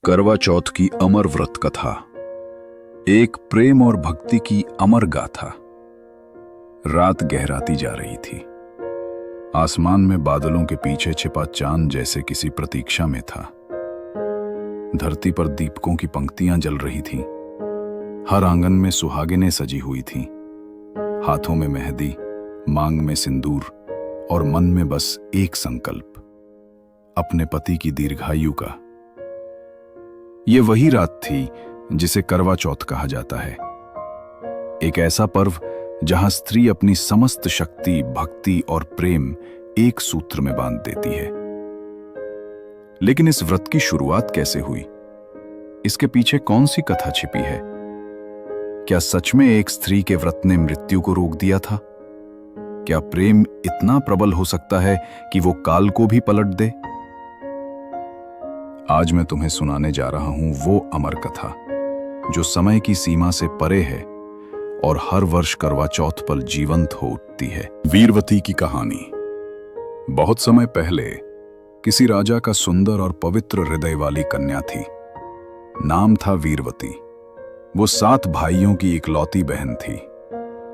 करवा चौथ की अमर व्रत कथा, एक प्रेम और भक्ति की अमर गाथा। रात गहराती जा रही थी। आसमान में बादलों के पीछे छिपा चांद जैसे किसी प्रतीक्षा में था। धरती पर दीपकों की पंक्तियां जल रही थीं। हर आंगन में सुहागिनें सजी हुई थीं। हाथों में मेहंदी, मांग में सिंदूर और मन में बस एक संकल्प, अपने पति की दीर्घायु का। ये वही रात थी जिसे करवा चौथ कहा जाता है। एक ऐसा पर्व जहां स्त्री अपनी समस्त शक्ति, भक्ति और प्रेम एक सूत्र में बांध देती है। लेकिन इस व्रत की शुरुआत कैसे हुई? इसके पीछे कौन सी कथा छिपी है? क्या सच में एक स्त्री के व्रत ने मृत्यु को रोक दिया था? क्या प्रेम इतना प्रबल हो सकता है कि वो काल को भी पलट दे? आज मैं तुम्हें सुनाने जा रहा हूं वो अमर कथा जो समय की सीमा से परे है और हर वर्ष करवा चौथ पर जीवंत हो उठती है। वीरवती की कहानी। बहुत समय पहले किसी राजा का सुंदर और पवित्र हृदय वाली कन्या थी। नाम था वीरवती। वो 7 भाइयों की इकलौती बहन थी।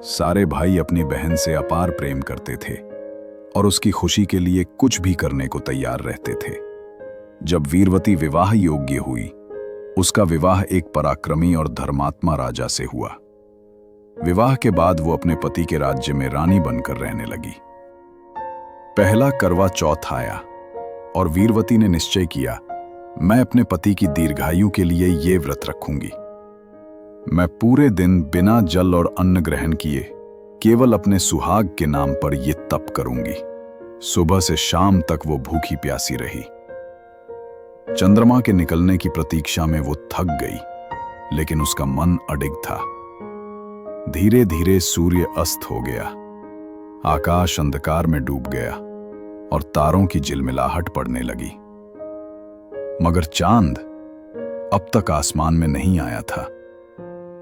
सारे भाई अपनी बहन से अपार प्रेम करते थे और उसकी खुशी के लिए कुछ भी करने को तैयार रहते थे। जब वीरवती विवाह योग्य हुई, उसका विवाह एक पराक्रमी और धर्मात्मा राजा से हुआ। विवाह के बाद वो अपने पति के राज्य में रानी बनकर रहने लगी। पहला करवा चौथ आया और वीरवती ने निश्चय किया, मैं अपने पति की दीर्घायु के लिए ये व्रत रखूंगी। मैं पूरे दिन बिना जल और अन्न ग्रहण किए केवल अपने सुहाग के नाम पर यह तप करूंगी। सुबह से शाम तक वो भूखी प्यासी रही। चंद्रमा के निकलने की प्रतीक्षा में वो थक गई, लेकिन उसका मन अडिग था। धीरे धीरे सूर्य अस्त हो गया। आकाश अंधकार में डूब गया और तारों की झिलमिलाहट पड़ने लगी। मगर चांद अब तक आसमान में नहीं आया था।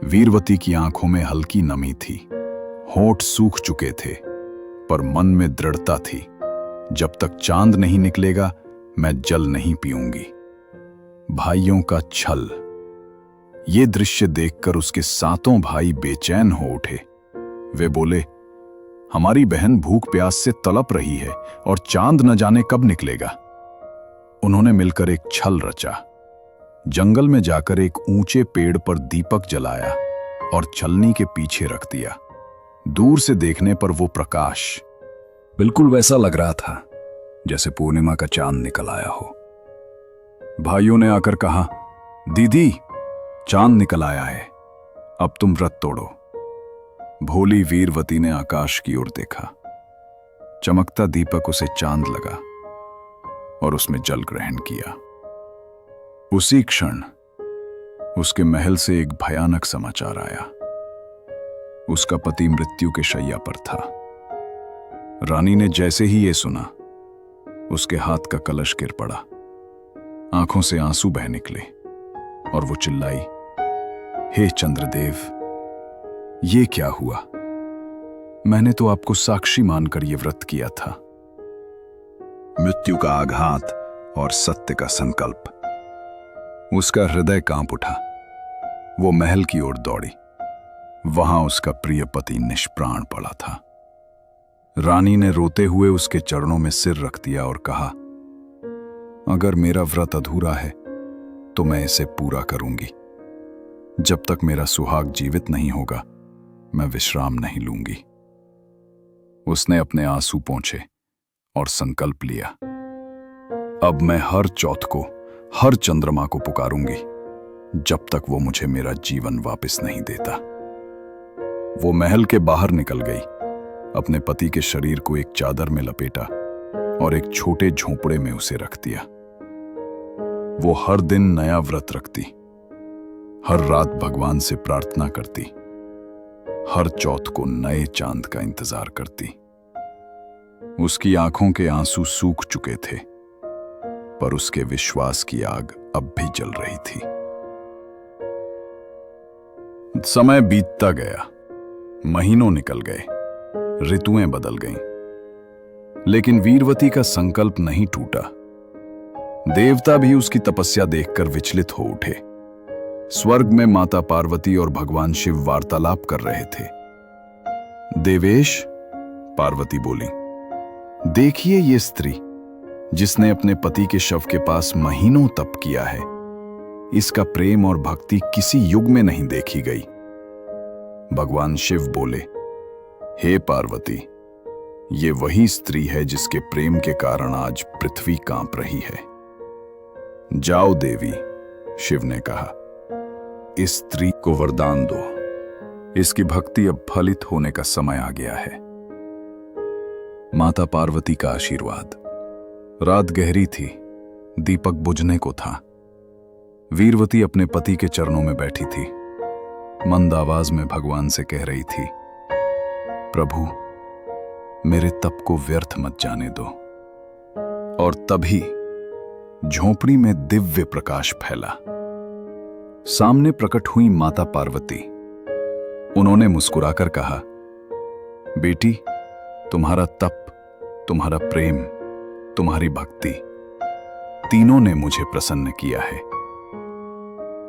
वीरवती की आंखों में हल्की नमी थी। होंठ सूख चुके थे, पर मन में दृढ़ता थी, जब तक चांद नहीं निकलेगा मैं जल नहीं पीऊंगी। भाइयों का छल। ये दृश्य देखकर उसके 7 भाई बेचैन हो उठे। वे बोले, हमारी बहन भूख प्यास से तड़प रही है और चांद न जाने कब निकलेगा। उन्होंने मिलकर एक छल रचा। जंगल में जाकर एक ऊंचे पेड़ पर दीपक जलाया और छलनी के पीछे रख दिया। दूर से देखने पर वो प्रकाश बिल्कुल वैसा लग रहा था जैसे पूर्णिमा का चांद निकल आया हो। भाइयों ने आकर कहा, दीदी, चांद निकल आया है, अब तुम व्रत तोड़ो। भोली वीरवती ने आकाश की ओर देखा। चमकता दीपक उसे चांद लगा और उसमें जल ग्रहण किया। उसी क्षण उसके महल से एक भयानक समाचार आया। उसका पति मृत्यु के शैया पर था। रानी ने जैसे ही ये सुना, उसके हाथ का कलश गिर पड़ा। आंखों से आंसू बह निकले और वो चिल्लाई, हे चंद्रदेव, ये क्या हुआ? मैंने तो आपको साक्षी मानकर ये व्रत किया था। मृत्यु का आघात और सत्य का संकल्प। उसका हृदय कांप उठा। वो महल की ओर दौड़ी। वहां उसका प्रिय पति निष्प्राण पड़ा था। रानी ने रोते हुए उसके चरणों में सिर रख दिया और कहा, अगर मेरा व्रत अधूरा है तो मैं इसे पूरा करूंगी। जब तक मेरा सुहाग जीवित नहीं होगा, मैं विश्राम नहीं लूंगी। उसने अपने आंसू पोंछे और संकल्प लिया, अब मैं हर चौथ को, हर चंद्रमा को पुकारूंगी, जब तक वो मुझे मेरा जीवन वापस नहीं देता। वो महल के बाहर निकल गई। अपने पति के शरीर को एक चादर में लपेटा और एक छोटे झोंपड़े में उसे रख दिया। वो हर दिन नया व्रत रखती, हर रात भगवान से प्रार्थना करती, हर चौथ को नए चांद का इंतजार करती। उसकी आंखों के आंसू सूख चुके थे, पर उसके विश्वास की आग अब भी जल रही थी। समय बीतता गया। महीनों निकल गए, ऋतुएं बदल गईं, लेकिन वीरवती का संकल्प नहीं टूटा। देवता भी उसकी तपस्या देखकर विचलित हो उठे। स्वर्ग में माता पार्वती और भगवान शिव वार्तालाप कर रहे थे। देवेश, पार्वती बोली, देखिए ये स्त्री जिसने अपने पति के शव के पास महीनों तप किया है, इसका प्रेम और भक्ति किसी युग में नहीं देखी गई। भगवान शिव बोले, हे पार्वती, ये वही स्त्री है जिसके प्रेम के कारण आज पृथ्वी कांप रही है। जाओ देवी, शिव ने कहा, इस स्त्री को वरदान दो। इसकी भक्ति अब फलित होने का समय आ गया है। माता पार्वती का आशीर्वाद। रात गहरी थी, दीपक बुझने को था। वीरवती अपने पति के चरणों में बैठी थी। मंद आवाज में भगवान से कह रही थी, प्रभु, मेरे तप को व्यर्थ मत जाने दो। और तभी झोंपड़ी में दिव्य प्रकाश फैला। सामने प्रकट हुई माता पार्वती। उन्होंने मुस्कुराकर कहा, बेटी, तुम्हारा तप, तुम्हारा प्रेम, तुम्हारी भक्ति, तीनों ने मुझे प्रसन्न किया है।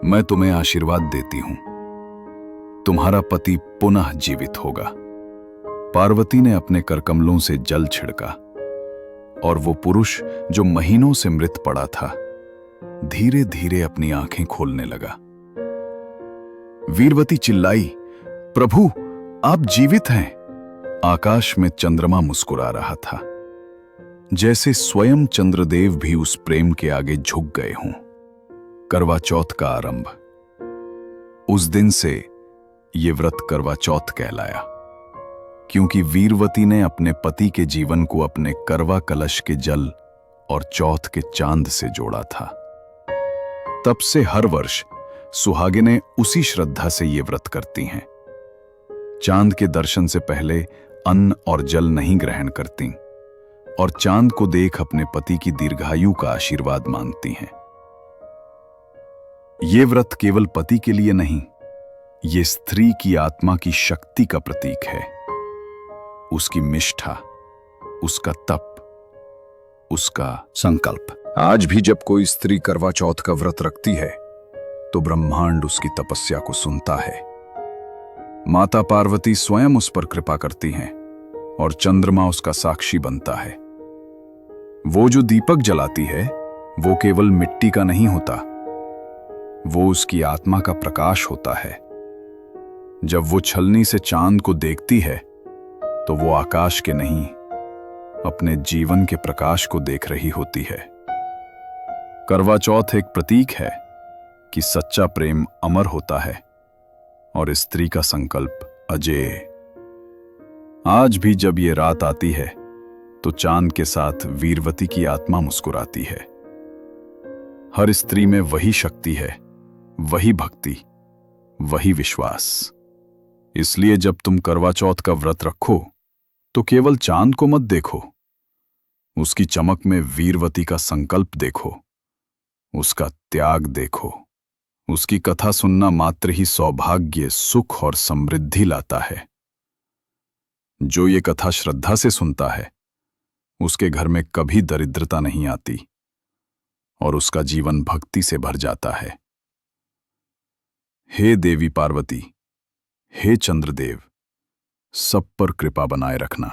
मैं तुम्हें आशीर्वाद देती हूं, तुम्हारा पति पुनः जीवित होगा। पार्वती ने अपने करकमलों से जल छिड़का और वो पुरुष जो महीनों से मृत पड़ा था, धीरे धीरे अपनी आंखें खोलने लगा। वीरवती चिल्लाई, प्रभु, आप जीवित हैं। आकाश में चंद्रमा मुस्कुरा रहा था, जैसे स्वयं चंद्रदेव भी उस प्रेम के आगे झुक गए हों। करवा चौथ का आरंभ। उस दिन से ये व्रत करवा चौथ कहलाया, क्योंकि वीरवती ने अपने पति के जीवन को अपने करवा कलश के जल और चौथ के चांद से जोड़ा था। तब से हर वर्ष सुहागिनें उसी श्रद्धा से ये व्रत करती हैं। चांद के दर्शन से पहले अन्न और जल नहीं ग्रहण करती और चांद को देख अपने पति की दीर्घायु का आशीर्वाद मांगती हैं। ये व्रत केवल पति के लिए नहीं, ये स्त्री की आत्मा की शक्ति का प्रतीक है। उसकी निष्ठा, उसका तप, उसका संकल्प। आज भी जब कोई स्त्री करवा चौथ का व्रत रखती है तो ब्रह्मांड उसकी तपस्या को सुनता है। माता पार्वती स्वयं उस पर कृपा करती हैं और चंद्रमा उसका साक्षी बनता है। वो जो दीपक जलाती है वो केवल मिट्टी का नहीं होता, वो उसकी आत्मा का प्रकाश होता है। जब वो छलनी से चांद को देखती है तो वो आकाश के नहीं, अपने जीवन के प्रकाश को देख रही होती है। करवा चौथ एक प्रतीक है कि सच्चा प्रेम अमर होता है और स्त्री का संकल्प अजेय। आज भी जब ये रात आती है तो चांद के साथ वीरवती की आत्मा मुस्कुराती है। हर स्त्री में वही शक्ति है, वही भक्ति, वही विश्वास। इसलिए जब तुम करवा चौथ का व्रत रखो तो केवल चांद को मत देखो, उसकी चमक में वीरवती का संकल्प देखो, उसका त्याग देखो। उसकी कथा सुनना मात्र ही सौभाग्य, सुख और समृद्धि लाता है। जो ये कथा श्रद्धा से सुनता है उसके घर में कभी दरिद्रता नहीं आती और उसका जीवन भक्ति से भर जाता है। हे देवी पार्वती, हे चंद्रदेव, सब पर कृपा बनाए रखना।